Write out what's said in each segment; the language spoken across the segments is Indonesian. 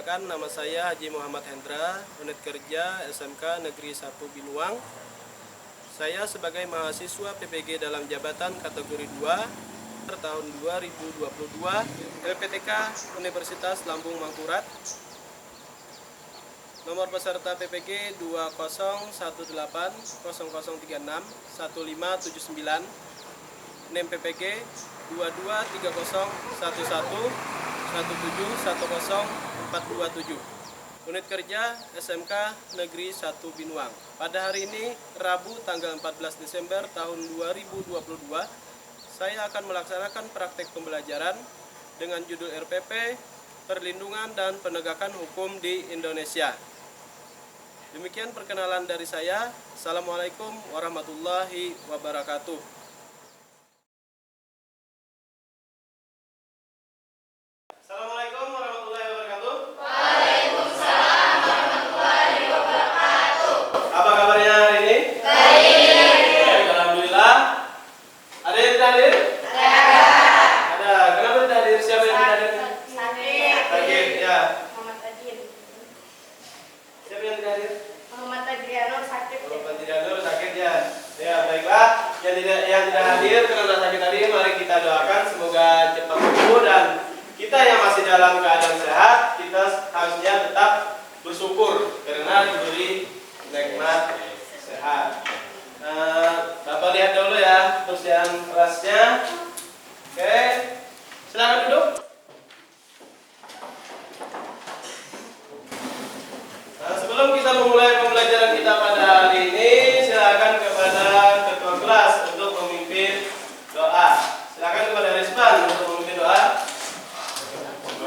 Perkenalkan, nama saya Haji Muhammad Hendra, unit kerja SMK Negeri 1 Binuang. Saya sebagai mahasiswa PPG dalam jabatan kategori 2 tahun 2022 LPTK Universitas Lambung Mangkurat. Nomor peserta PPG 201800361579. NIM PPG 2230111710 Unit kerja SMK Negeri 1 Binuang. Pada hari ini, Rabu tanggal 14 Desember tahun 2022, saya akan melaksanakan praktek pembelajaran dengan judul RPP, Perlindungan dan Penegakan Hukum di Indonesia. Demikian perkenalan dari saya. Assalamualaikum warahmatullahi wabarakatuh. Assalamualaikum warahmatullahi wabarakatuh. Waalaikumsalam warahmatullahi wabarakatuh. Apa kabarnya hari ini? Baik. Alhamdulillah. Ada yang tidak hadir? Ada. Kenapa tidak hadir? Siapa yang tidak hadir? Sakit, ya. Muhammad Adil. Siapa yang tidak hadir? Muhammad Adriano sakit. Bapak tidak hadir, sakit ya. Ya, baiklah. Yang tidak hadir karena sakit tadi, mari kita doakan semoga cepat sembuh dan kita yang masih dalam keadaan sehat, kita harusnya tetap bersyukur karena diberi nikmat sehat. Bapak lihat dulu ya persiapan kelasnya. Oke, silakan duduk. Nah, sebelum kita memulai pembelajaran kita pada hari ini, silakan kepada ketua kelas untuk memimpin doa. Silakan kepada Rizman untuk memimpin doa.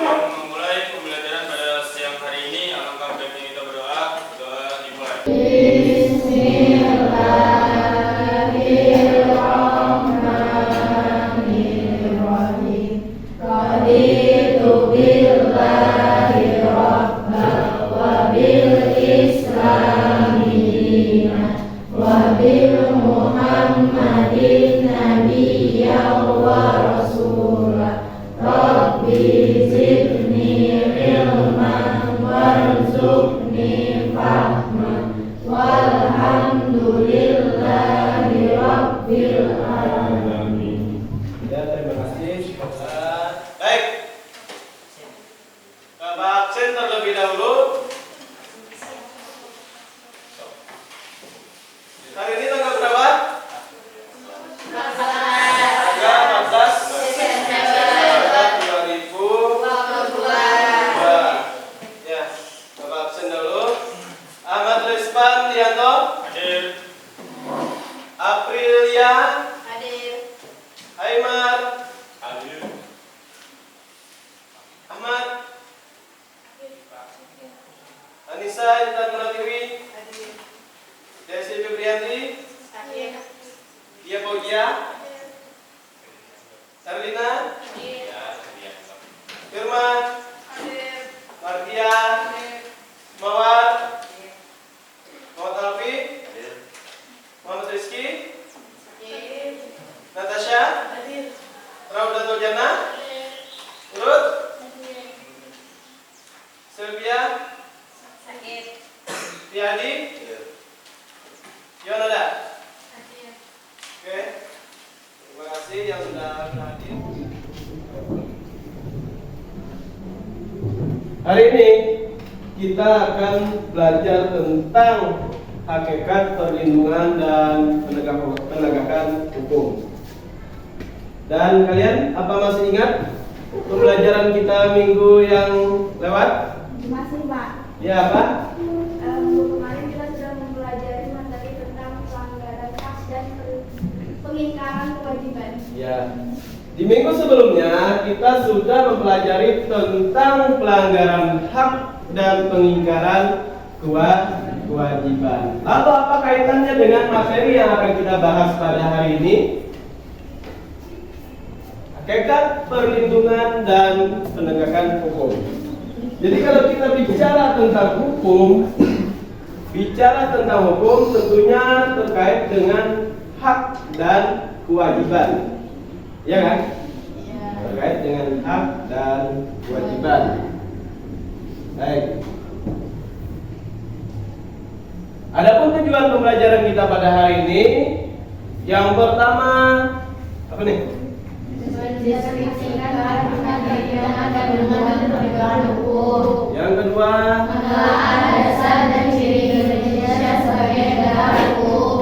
Memulai pembelajaran pada siang hari ini, alangkah baiknya kita berdoa. Doa dimulai. Bismillahirrahmanirrahim. Raditu billahi rabban wa bil islami dinan wa bil muhammadin nabiyyan wa rasulah. Rabbi zidni ilman warzuqni fahman walhamdulillahi rabbil alamin. Ya, terima kasih. Baik. Bapak absen terlebih dahulu. Hari ini tanggal berapa? Tanggal 14 Desember 2022. Ya, Bapak absen dulu. Ahmad Rizman Dianto, Hadir. Aprilia, Hadir. Aymar, Hadir. Ahmad, Anissa Intan Pratiwi, Hadir. Desi Febrianti, Hadir. Dia Bogia, Erlina, Firman, Hadir. Martia, Mawar, Muhammad Alfi, Muhammad Rizky, Hadir. Natasha, Hadir. Raudatul Jannah, Urut, Sylvia, Sakit. Tiadi, Yonada. Hadir. Oke, terima kasih yang sudah hadir. Hari ini kita akan belajar tentang hakikat perlindungan dan penegakan hukum. Dan kalian apa masih ingat pembelajaran kita minggu yang lewat? Masih Pak. Ya, apa? Kemarin kita sudah mempelajari materi tentang pelanggaran hak dan pengingkaran kewajiban. Ya. Di minggu sebelumnya kita sudah mempelajari tentang pelanggaran hak dan pengingkaran kewajiban. Lalu apa kaitannya dengan materi yang akan kita bahas pada hari ini? Hakikat perlindungan dan penegakan hukum. Jadi kalau kita bicara tentang hukum tentunya terkait dengan hak dan kewajiban. Ya kan? Terkait dengan hak dan kewajiban. Baik. Adapun tujuan pembelajaran kita pada hari ini, yang pertama apa nih? Mendeskripsikan bagaimana yang ada dengan penegakan hukum. Yang kedua, Pengenalan dasar dan ciri Indonesia sebagai negara hukum.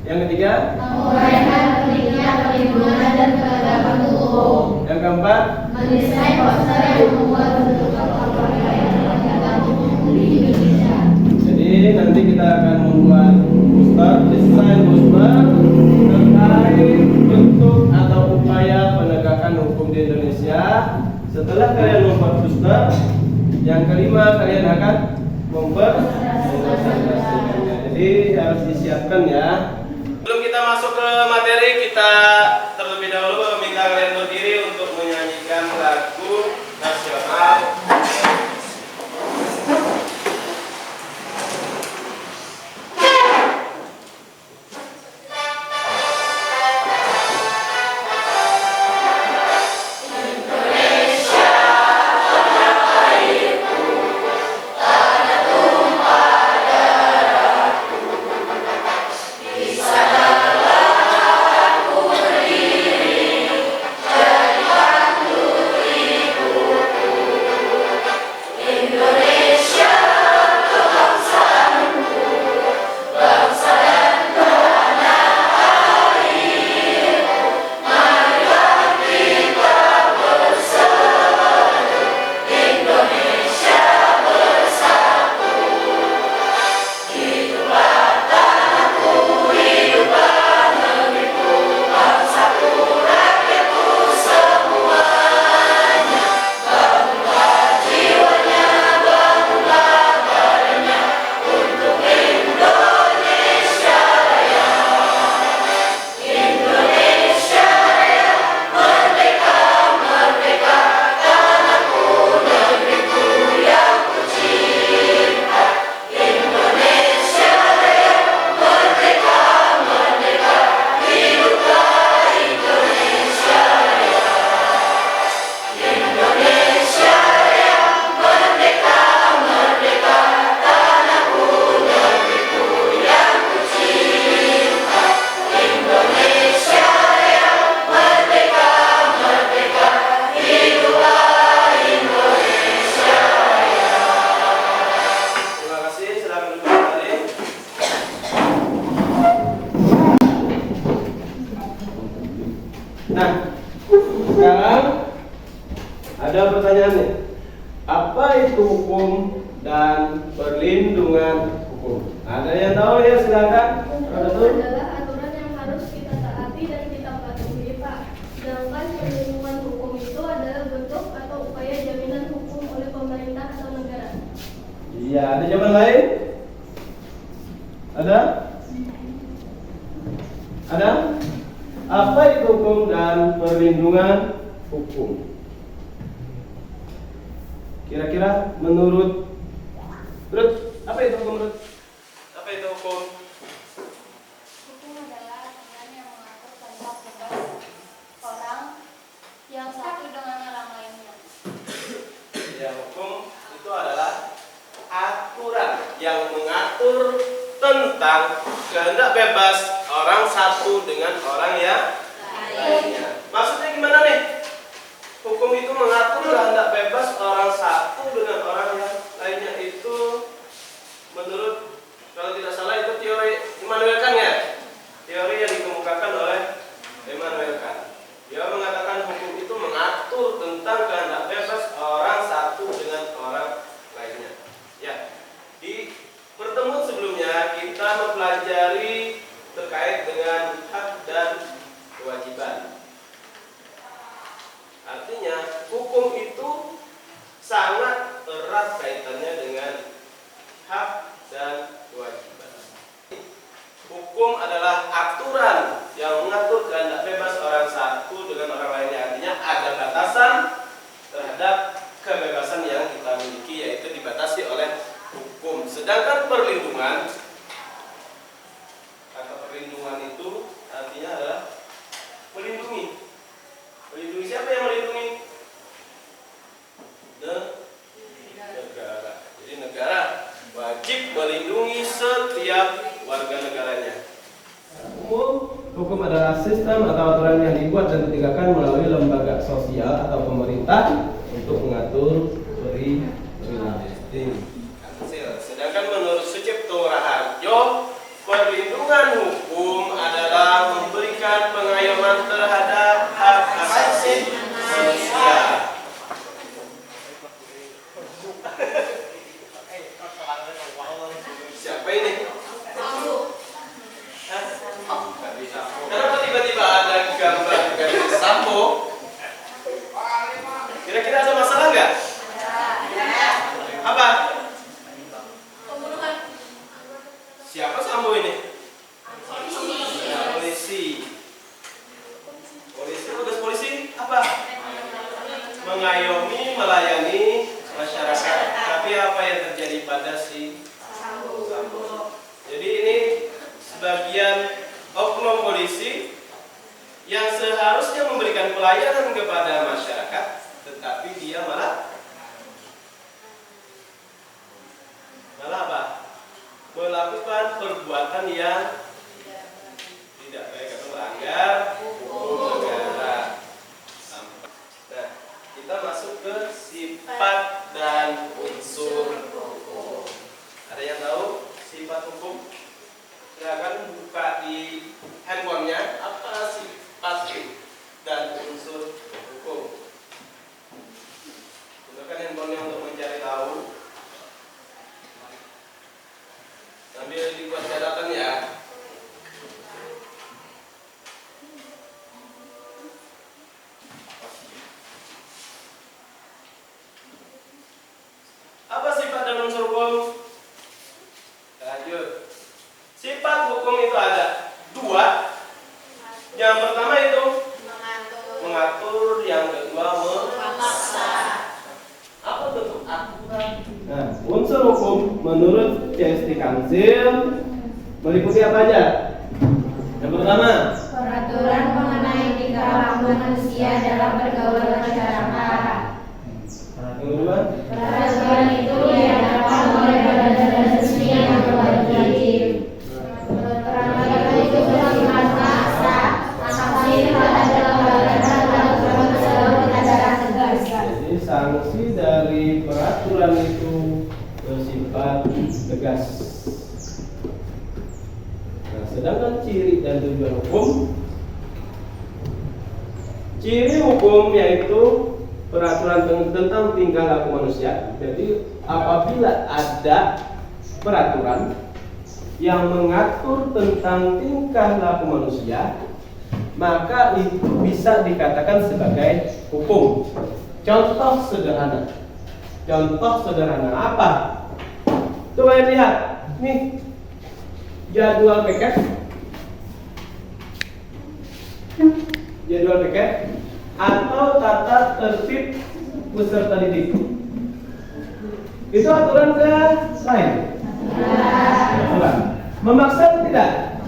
yang ketiga, Menguraikan pentingnya perlindungan dan penegakan hukum. yang keempat, Mendesain poster yang membuat bentuk kepercayaan penegakan hukum di Indonesia. jadi nanti kita akan membuat poster, desain poster terkait bentuk atau upaya penegakan hukum di Indonesia. Setelah kalian membuat poster, yang kelima kalian akan mempresentasikannya. Jadi harus disiapkan ya. Sebelum kita masuk ke materi, kita terlebih dahulu meminta kalian berdiri untuk menyanyikan lagu nasional. Nah, sekarang ada pertanyaan nih. Apa itu hukum dan perlindungan hukum? Ada yang tahu ya, silakan. Hukum adalah aturan yang harus kita taati dan kita patuhi, Pak. Sedangkan perlindungan hukum itu adalah bentuk atau upaya jaminan hukum oleh pemerintah atau negara. Iya, ada jawaban lain? Ada? Ada? Apa itu hukum dan perlindungan hukum? Kira-kira menurut apa itu hukum, Ruth? Apa itu hukum? Hukum adalah aturan yang mengatur tentang bebas orang yang satu dengan orang lainnya. Ya, hukum itu adalah aturan yang mengatur tentang kehendak bebas orang satu dengan orang yang lainnya. Maksudnya gimana nih? Hukum itu mengatur kehendak bebas orang satu dengan orang yang lainnya. Itu menurut, kalau tidak salah itu teori Immanuel Kant ya? Teori yang dikemukakan oleh Immanuel Kant. Dia mengatakan hukum itu mengatur tentang kehendak bebas orang satu dengan orang lainnya. Ya, di pertemuan sebelumnya kita mempelajari terkait dengan hak dan kewajiban. Artinya hukum itu sangat erat kaitannya dengan hak dan kewajiban. Hukum adalah aturan yang mengatur kehendak bebas orang satu dengan orang lainnya. Artinya ada batasan lembaga sosial atau pemerintah untuk mengatur perilaku. Sedangkan menurut Sucipto Raharjo, perlindungan hukum adalah memberikan pengayoman terhadap hak asasi manusia. Siapa ini? Kenapa tiba-tiba ada gambar garis Sambo? Kira-kira ada masalah nggak? Apa? Siapa Sambo ini? Polisi. Tugas polisi apa? Mengayomi, melayani masyarakat. Tapi apa yang terjadi pada si Sambo? Jadi ini sebagian oknum polisi yang seharusnya memberikan pelayanan kepada masyarakat, tetapi dia malah apa? Melakukan perbuatan yang tidak baik atau melanggar hukum negara. Nah, kita masuk ke sifat dan unsur hukum. Ada yang tahu sifat hukum? Silakan buka di handphonenya apa sifat dan unsur hukum. Gunakan handphonenya untuk mencari tahu. Sambil dibuat catatan ya. Apa sifat dan unsur hukum? Lanjut. Sifat hukum itu ada dua. Yang pertama itu mengatur, yang kedua memaksa. Apa bentuk aturan? Nah, unsur hukum menurut C.S.T. Kansil meliputi apa aja? Yang pertama, Peraturan mengenai tingkah laku manusia dalam pergaulan masyarakat. yang kedua, Peraturan itu diadakan oleh badan-badan resmi yang berwajib. Peraturan itu bersifat maksa, sanksi terhadap pelanggaran atau secara tegas. jadi sanksi dari peraturan itu bersifat tegas. Nah, sedangkan ciri dan tujuan hukum, ciri hukum yaitu peraturan tentang tingkah laku manusia. Jadi apabila ada peraturan yang mengatur tentang tingkah laku manusia, maka itu bisa dikatakan sebagai hukum. Contoh sederhana apa? Coba lihat, nih jadwal piket, atau tata tertib peserta didik. Itu aturan ke lain? Aturan. Memaksa atau tidak?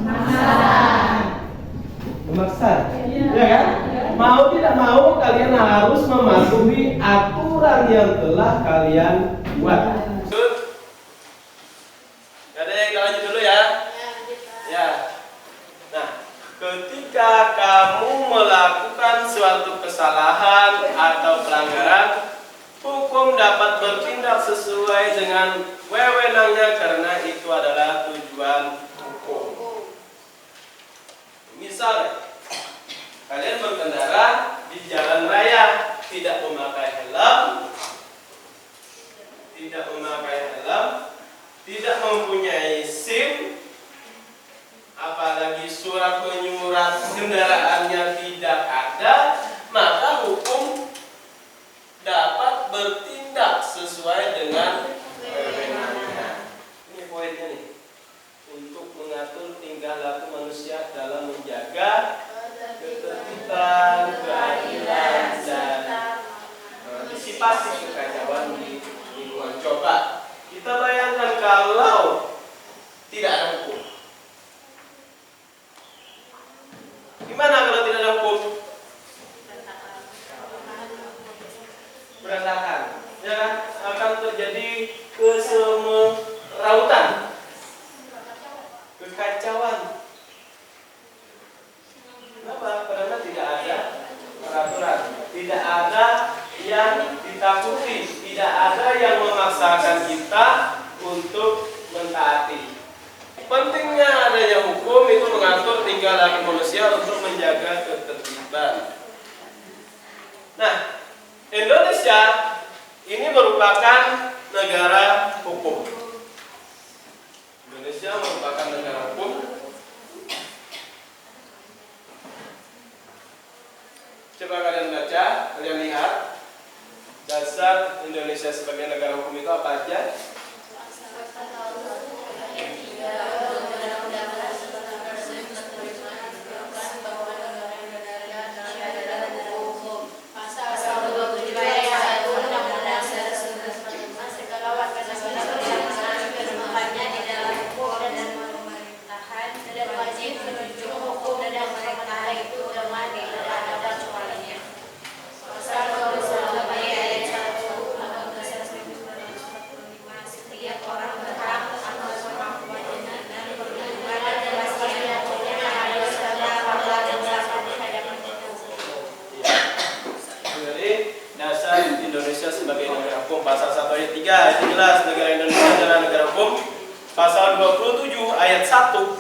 Memaksa. Ya kan? Mau tidak mau kalian harus mematuhi aturan yang telah kalian buat. Ada yang kita lanjut dulu ya. Ya. Nah, ketika kamu melakukan suatu kesalahan atau pelanggaran, hukum dapat bertindak sesuai dengan wewenangnya karena itu adalah tujuan hukum. Misal, kalian berkendara di jalan raya tidak memakai helm, tidak mempunyai SIM, apalagi surat menyurat kendaraannya tidak ada, maka hukum dapat bertindak sesuai dengan wewenangnya. Ini poinnya nih, untuk mengatur tingkah laku manusia dalam menjaga ketertiban, keadilan, dan antisipasi kekacauan di lingkungan. Coba kita bayangkan kalau tidak ada hukum. Gimana kalau tidak ada hukum? Berantakan, ya kan? Akan terjadi kesemerautan, kekacauan. Kenapa? Karena tidak ada peraturan. tidak ada yang ditakuti, tidak ada yang memaksakan kita untuk mentaati. Pentingnya adanya hukum itu mengatur tingkah laku manusia untuk menjaga ketertiban. Nah, Indonesia ini merupakan negara hukum. Indonesia merupakan negara hukum. Coba kalian baca, kalian lihat dasar Indonesia sebagai negara hukum itu apa aja? Indonesia sebagai negara hukum. Pasal 1 ayat 3 itu jelas negara Indonesia adalah negara hukum. Pasal 27 ayat 1,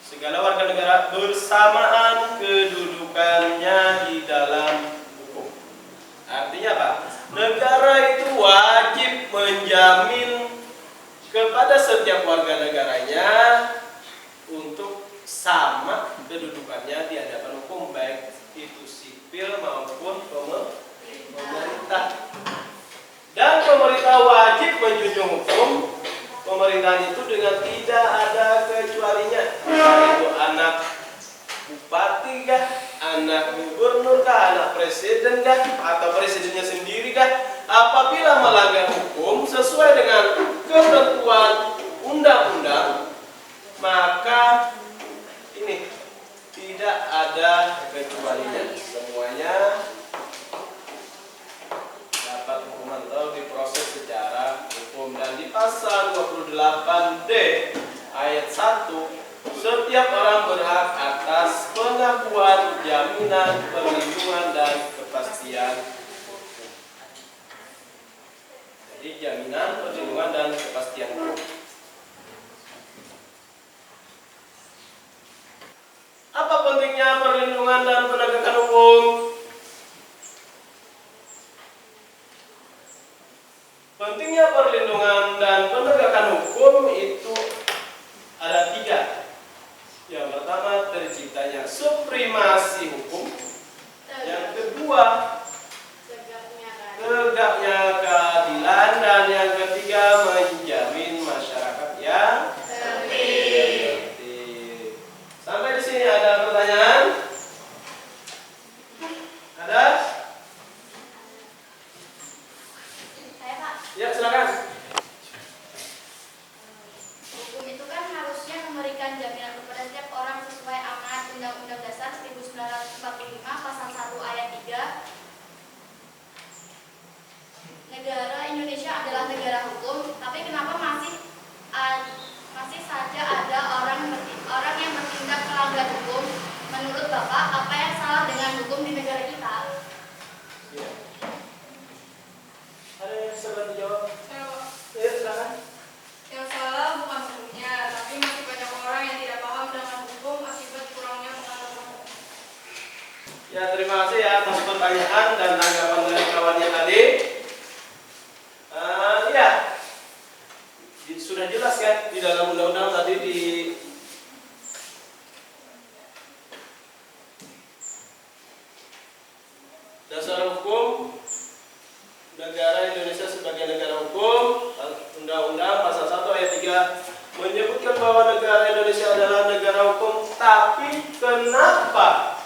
segala warga negara bersamaan kedudukannya di dalam hukum. Artinya apa? Negara itu wajib menjamin kepada setiap warga negaranya untuk sama kedudukannya di hadapan hukum, baik itu sipil maupun pemerintah. Dan pemerintah wajib menjunjung hukum. Pemerintahan itu dengan tidak ada kecualinya. Itu anak bupati kah, anak gubernur kah, anak presiden kah, atau presidennya sendiri kah, apabila melanggar hukum sesuai dengan ketentuan undang-undang, maka ini tidak ada kecualinya. Semuanya dapat hukuman atau diproses secara hukum. Dan di pasal 28D ayat 1, setiap orang berhak atas pengakuan, jaminan, perlindungan, dan kepastian hukum. Jadi jaminan, perlindungan, dan kepastian hukum. Apa pentingnya perlindungan dan penegakan hukum? Pentingnya perlindungan dan penegakan hukum itu ada 3. Yang pertama, terciptanya supremasi hukum. Yang kedua, tegaknya keadilan. Dan yang ketiga, menjamin masyarakat yang tertib. Sampai di sini ada pertanyaan? Ada? Ya, silakan. Hukum itu kan harusnya memberikan jaminan kepada setiap orang sesuai amanat Undang-Undang Dasar 1945 pasal 1 ayat 3. Negara Indonesia adalah negara hukum, tapi kenapa masih saja ada orang yang bertindak melanggar hukum? Menurut Bapak, apa yang salah dengan hukum di negara kita? Ya. Ada yang bisa bantu jawab? Ya, silakan. Yang salah bukan hukumnya, tapi masih banyak orang yang tidak paham dengan hukum akibat kurangnya pengetahuan. Ya, terima kasih ya atas pertanyaan dan tanggapan dari kawannya tadi. Ya, sudah jelas kan di dalam undang-undang tadi di dasar hukum negara Indonesia sebagai negara hukum, Undang-Undang pasal 1 ayat 3 menyebutkan bahwa negara Indonesia adalah negara hukum. Tapi kenapa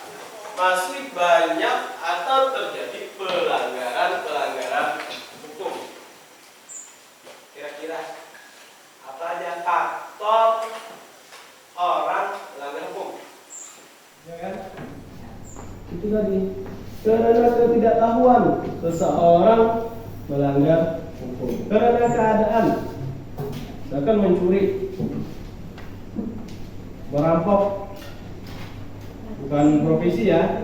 masih banyak atau terjadi pelanggaran hukum? Kira-kira apa aja faktor orang melanggar hukum? Ya kan? Itu tadi. Karena ketidaktahuan seseorang melanggar hukum. Karena keadaan, misalkan mencuri, merampok, bukan profesi ya.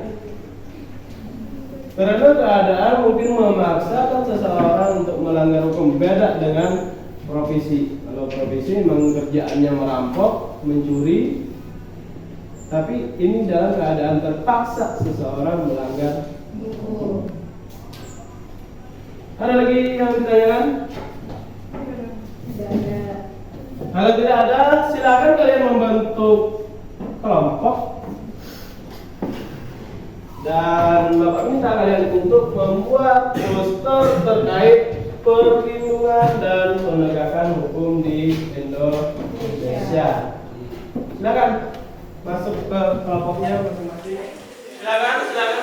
Karena keadaan mungkin memaksakan seseorang untuk melanggar hukum, beda dengan profesi. Kalau profesi memang kerjaannya merampok, mencuri, tapi ini dalam keadaan terpaksa seseorang melanggar hukum. Ada lagi yang ditanyakan? Tidak ada. Kalau tidak ada, silakan kalian membentuk kelompok. Dan Bapak minta kalian untuk membuat poster terkait perlindungan dan penegakan hukum di Indonesia. Silakan masuk ke kelompoknya masing-masing. Silakan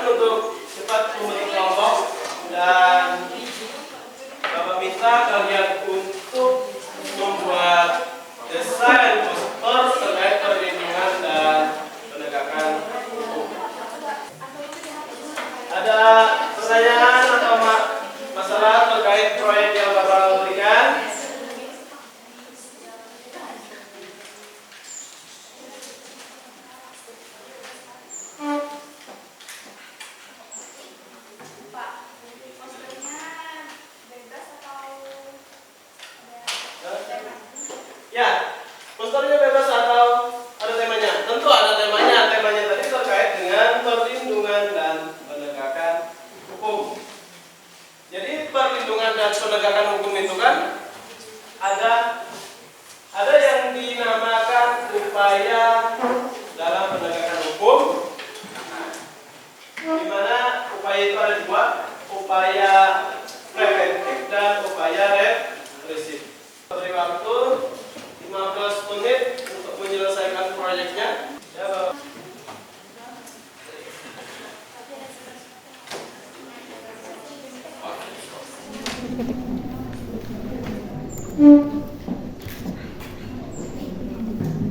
untuk cepat membentuk kelompok dan Bapak minta kalian untuk membuat desain poster terkait perlindungan dan penegakan hukum. Ada pertanyaan atau masalah terkait proyek yang Bapak berikan? Pak, posternya bebas atau ada tema? Ya, posternya bebas atau ada temanya? Tentu ada temanya. Temanya tadi terkait dengan perlindungan dan penegakan hukum. Jadi perlindungan dan penegakan hukum itu kan ada yang dinamakan upaya dalam penegakan hukum, di mana upaya itu ada dua, upaya preventif dan upaya represif. Beri waktu 15 menit untuk menyelesaikan proyeknya. Ya, Bapak.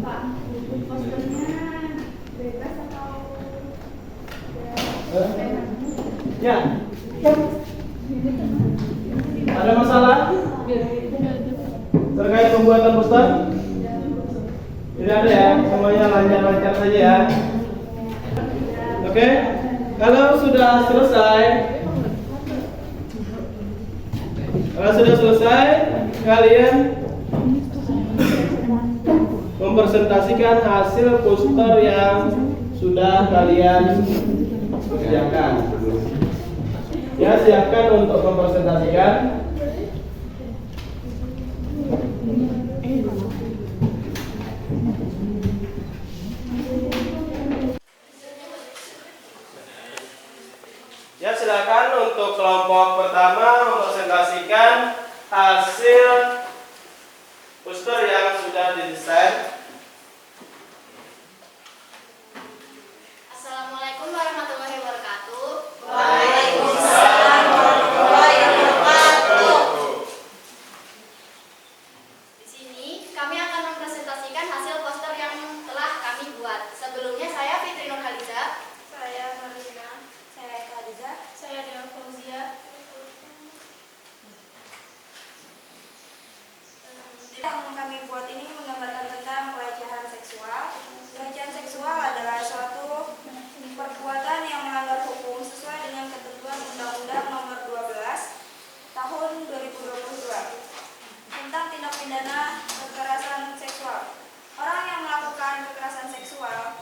Pak, posternya bebas atau ada tema? Ya. Ada masalah terkait pembuatan poster? Tidak ada ya, semuanya lancar-lancar saja ya. Oke, kalau sudah selesai, kalian mempresentasikan hasil poster yang sudah kalian kerjakan. Ya, siapkan untuk mempresentasikan. Ya, silakan untuk kelompok pertama mempresentasikan hasil poster yang sudah didesain. Assalamualaikum warahmatullahi wabarakatuh. Waalaikumsalam warahmatullahi wabarakatuh. Di sini kami akan mempresentasikan hasil poster yang telah kami buat. Sebelumnya saya Fitri Nurhaliza. Saya Marina. Saya Khadiza. Saya Dewa Fauzia. Yang kami buat ini menggambarkan tentang pelecehan seksual. Pelecehan seksual adalah suatu perbuatan yang melanggar hukum sesuai dengan ketentuan Undang-Undang Nomor 12 Tahun 2022 tentang tindak pidana kekerasan seksual. Orang yang melakukan kekerasan seksual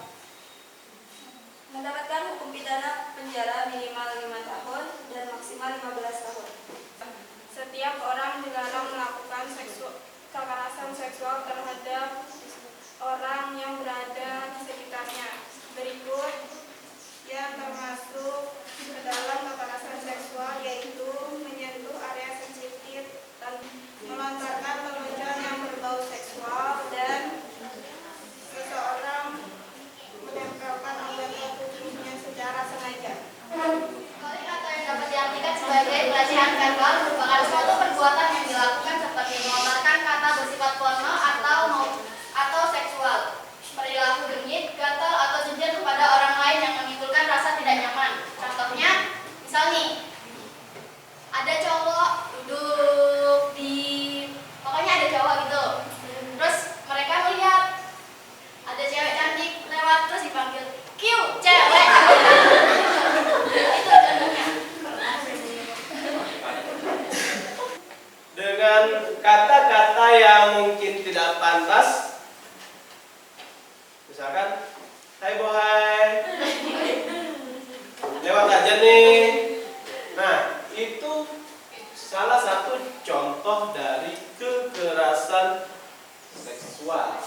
mendapatkan hukum pidana penjara minimal 5 tahun dan maksimal 15 tahun. Setiap orang dilarang melakukan kekerasan seksual terhadap orang yang berada di sekitarnya. Berikut yang termasuk ke dalam kekerasan seksual, yaitu menyentuh area sensitif, melontarkan lelucon yang berbau seksual, dan seseorang menempelkan anggota tubuhnya secara sengaja. Balik atau yang dapat diartikan sebagai pelecehan verbal merupakan suatu perbuatan yang dilakukan seperti melontarkan kata bersifat formal atau seksual, perilaku genit, gatal atau jujur kepada orang lain yang menimbulkan rasa tidak nyaman. Contohnya, misal nih, ada cowok duduk di, pokoknya ada cowok gitu, terus mereka melihat ada cewek cantik lewat terus dipanggil, "Kiu, cewek." Itu contohnya. yang mungkin tidak pantas. Misalkan, hai bohai, lewat aja nih. Nah, itu salah satu contoh dari kekerasan seksual.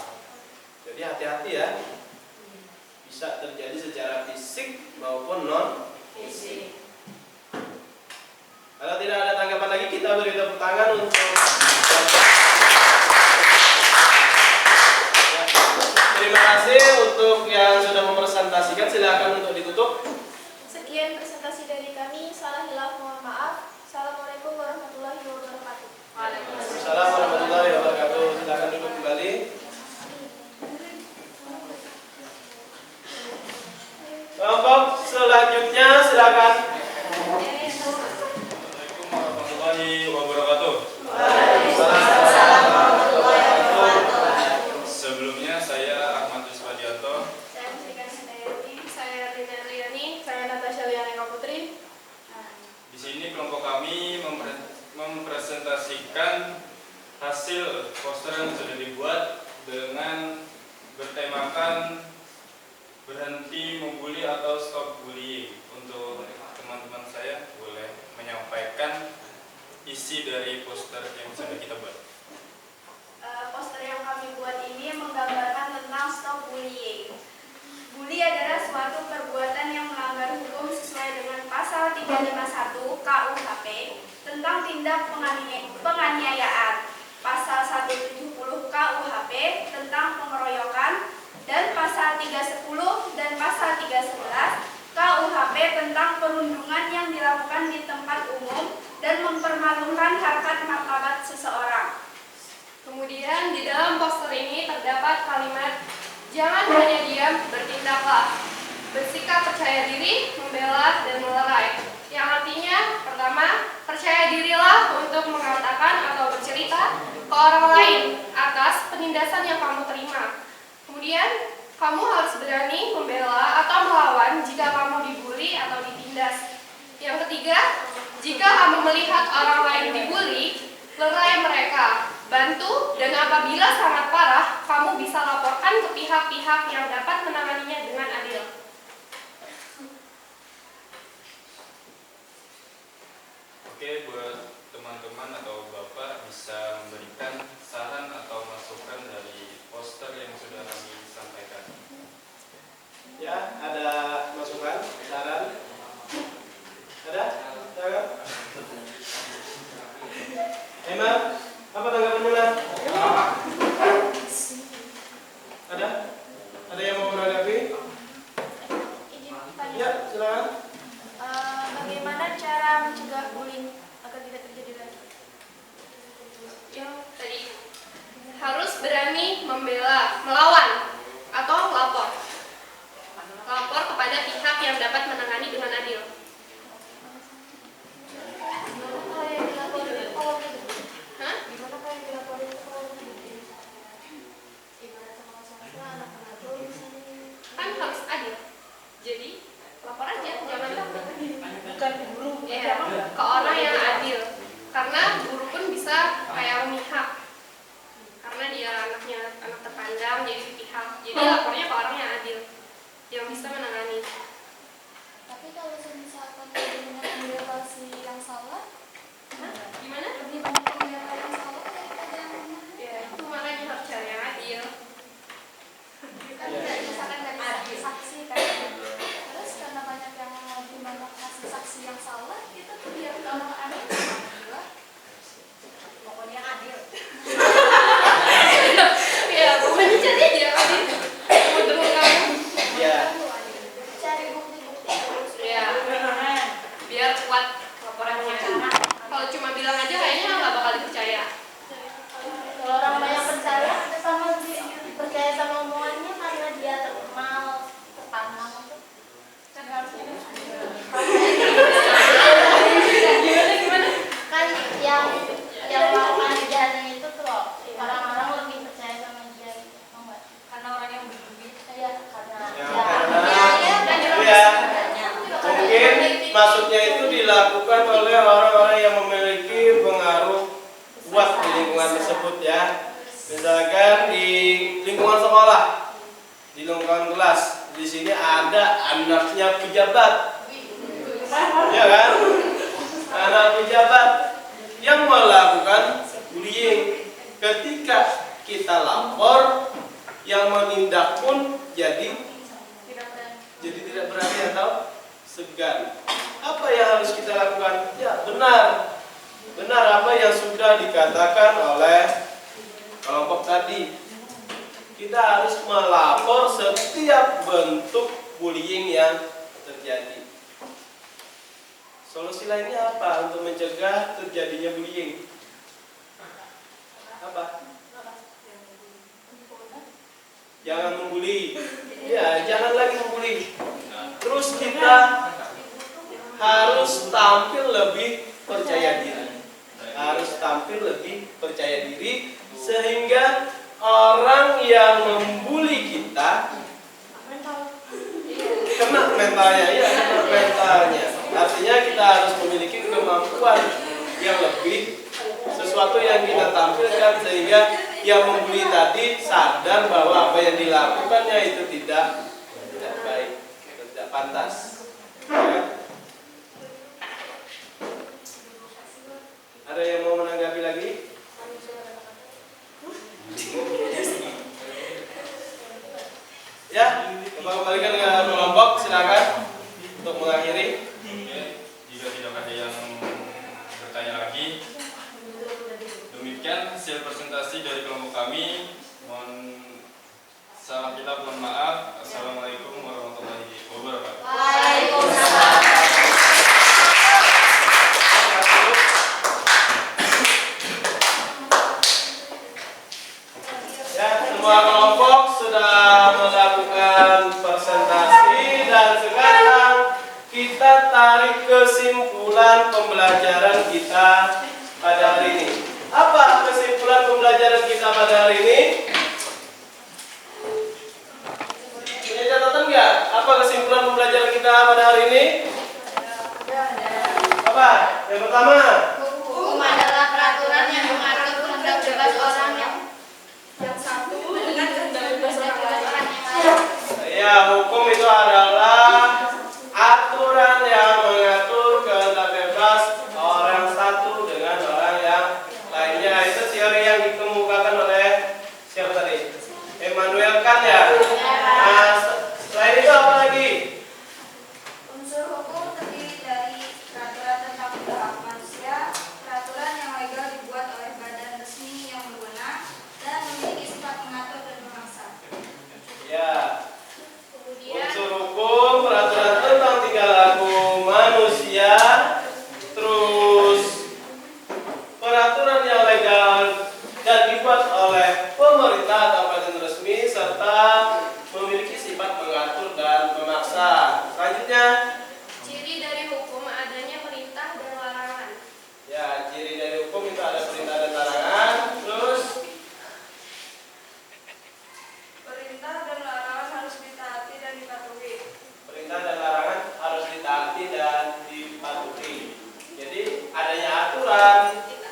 Jadi hati-hati ya. Bisa terjadi secara fisik maupun non fisik. Kalau tidak ada tanggapan lagi, kita beri tepuk tangan untuk ya. Terima kasih untuk yang sudah mempresentasikan. Silakan untuk ditutup. Sekian presentasi dari kami. Salah hilaf mohon maaf. Assalamualaikum warahmatullahi wabarakatuh. Waalaikumsalam warahmatullahi wabarakatuh. Silakan duduk kembali. Kelompok selanjutnya silakan. Assalamualaikum warahmatullahi wabarakatuh. Sebelumnya saya Ahmad Yuswadianto. Saya Mustika Hidayati. Saya Rina Riani. Saya Natasha Lianeka Putri. Di sini kelompok kami mempresentasikan hasil poster yang sudah dibuat dengan bertemakan berhenti membuli atau stop bullying. Untuk teman-teman saya boleh menyampaikan isi dari poster yang sudah kita buat. Poster yang kami buat ini menggambarkan tentang stop bullying. Bully adalah suatu perbuatan yang melanggar hukum sesuai dengan pasal 351 KUHP tentang tindak penganiayaan, pasal 170 KUHP tentang pengeroyokan, dan pasal 310 dan pasal 311 KUHP tentang perundungan yang dilakukan di tempat umum dan mempermalukan harkat martabat seseorang. Kemudian di dalam poster ini terdapat kalimat jangan hanya diam, bertindaklah. Bersikap percaya diri, membela, dan melerai. Yang artinya, pertama, percaya dirilah untuk mengatakan atau bercerita ke orang lain atas penindasan yang kamu terima. Kemudian, kamu harus berani membela atau melawan jika kamu dibully atau ditindas. Yang ketiga, jika kamu melihat orang lain dibully, lerai mereka, bantu, dan apabila sangat parah, kamu bisa laporkan ke pihak-pihak yang dapat menanganinya dengan adil. Oke, buat teman-teman atau Bapak bisa memberikan saran atau masukan dari poster yang sudah kami sampaikan. Ya, ada masukan, saran? Ada? Ada? Emang, apa tanggapanmu lah? Ada? Ada yang mau menanggapi? Ya, silakan. Bagaimana cara mencegah bullying agar tidak terjadi lagi? Yang tadi harus berani membela, melawan, atau lapor. Lapor kepada pihak yang dapat menangani dengan adil. Hah? Kan harus adil. Jadi lapor aja, jangan takut. Bukan guru. Ya, ke orang yang adil. Karena guru pun bisa kayak memihak. Karena dia anak terpandang, jadi pihak. Jadi lapornya ke orang yang adil, yang bisa menangani. Tapi kalau misalkan lebih banyak membela si yang salah, Gimana? lebih banyak membela yang salah daripada yang benar. Ya, itu makanya harus cari yang adil. Kan tidak misalkan dari saksi kan. Terus karena banyak yang lebih banyak kasih saksi yang salah, kita tuh biar orang adil. Pokoknya yang adil. Ya, pokoknya cari aja yang adil. Teman-teman kamu. Ya. Cari bukti-bukti terus. Ya, biar kuat laporannya. Kalau cuma bilang aja kayaknya nggak bakal dipercaya. Kalau orang banyak percaya sama omongannya karena dia terkenal, terpandang itu kan harusnya Gimana? kan yang melakukan kejahatan itu tuh loh, orang-orang lebih percaya sama dia gitu, tau nggak? Karena orang yang berduit. Ya karena Mungkin maksudnya itu dilakukan oleh orang-orang yang memiliki pengaruh kuat di lingkungan tersebut ya. Misalkan di lingkungan sekolah, di lingkungan kelas, di sini ada anaknya pejabat, ya kan? Anak pejabat yang melakukan bullying. Ketika kita lapor, yang menindak pun jadi tidak berani atau segan. Apa yang harus kita lakukan? Ya benar apa yang sudah dikatakan oleh kelompok tadi. Kita harus melapor setiap bentuk bullying yang terjadi. Solusi lainnya apa untuk mencegah terjadinya bullying? Apa? Jangan membuli. Ya, jangan lagi membuli. Terus kita harus tampil lebih percaya diri. Harus tampil lebih percaya diri sehingga orang yang membuli kita kena mentalnya, ya kena mentalnya. Artinya kita harus memiliki kemampuan yang lebih, sesuatu yang kita tampilkan sehingga yang membuli tadi sadar bahwa apa yang dilakukannya itu tidak baik, tidak pantas. Ya. Ada yang mau menanggapi lagi? Ya, kembalikan ke kelompok, silakan untuk mengakhiri. Jika tidak ada yang bertanya lagi, demikian hasil presentasi dari kelompok kami. Mohon salah kita, mohon maaf. Assalamualaikum warahmatullahi wabarakatuh. Waalaikumsalam. Ya, semua kelompok sudah melakukan presentasi dan sekarang kita tarik kesimpulan pembelajaran kita pada hari ini. Apa kesimpulan pembelajaran kita pada hari ini? Punya catatan nggak? Apa kesimpulan pembelajaran kita pada hari ini? Apa? Yang pertama, Hukum adalah peraturan yang mengatur kehendak bebas orang yang satu dengan kehendak bebas orang lain. ya hukum itu adalah aturan yang mengatur kehendak bebas orang satu dengan orang yang lainnya. Itu teori yang dikemukakan oleh siapa tadi? Immanuel Kant ya. Nah, selain itu apa lagi? Unsur hukum terdiri dari peraturan tentang hak manusia, peraturan yang legal dibuat oleh badan resmi yang berwenang dan memiliki sifat mengatur dan memaksa. Ya, kemudian unsur hukum, peraturan tentang tingkah laku manusia, terus peraturan yang legal dan dibuat oleh pemerintah atau badan resmi serta memiliki sifat mengatur dan memaksa. Selanjutnya, Ciri dari hukum adanya perintah dan larangan. ya ciri dari hukum itu ada perintah dan larangan. Terus Perintah dan larangan harus ditaati dan dipatuhi. perintah dan larangan harus ditaati dan dipatuhi. Jadi adanya aturan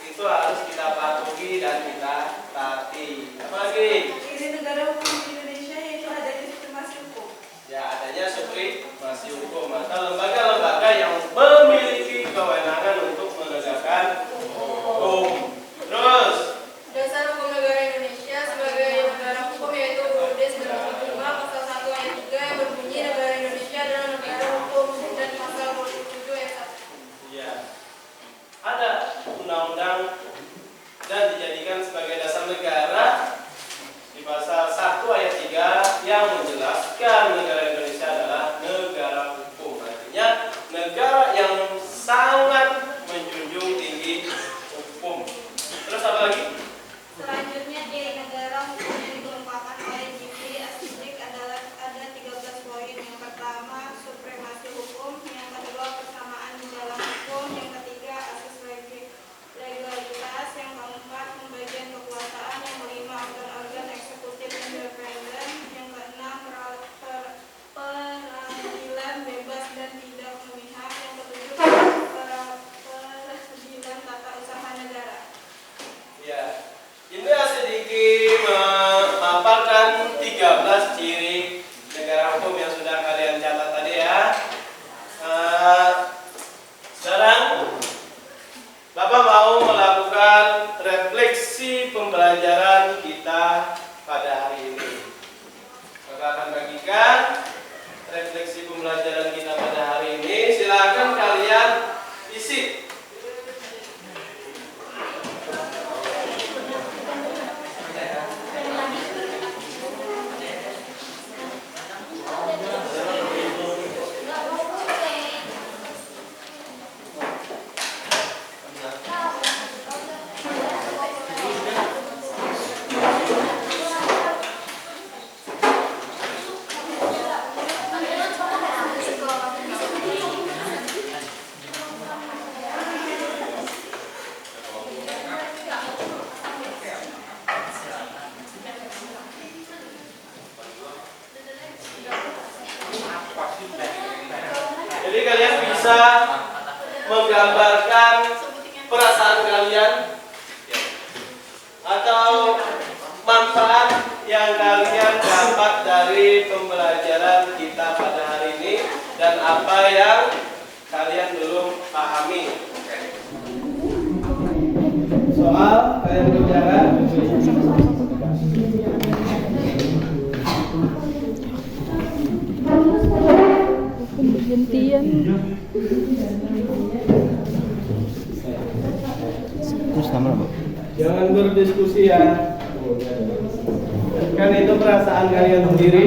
itu harus kita patuhi dan kita taati. Apa lagi? Ciri negara hukum di Indonesia yaitu adanya supremasi hukum. Ya adanya supremasi hukum atau lembaga-lembaga yang memiliki kewenangan untuk menegakkan hukum. Terus Dasar hukum negara Indonesia sebagai negara hukum yaitu UUD 1945 pasal 1 ayat 3 yang berbunyi negara Indonesia adalah negara hukum dan pasal 27 ayat 1. ya ada undang-undang menggambarkan perasaan kalian atau manfaat yang kalian dapat dari pembelajaran kita pada hari ini dan apa yang kalian belum pahami. Soal kalian bicara. Jangan berdiskusi ya. Kan itu perasaan kalian sendiri.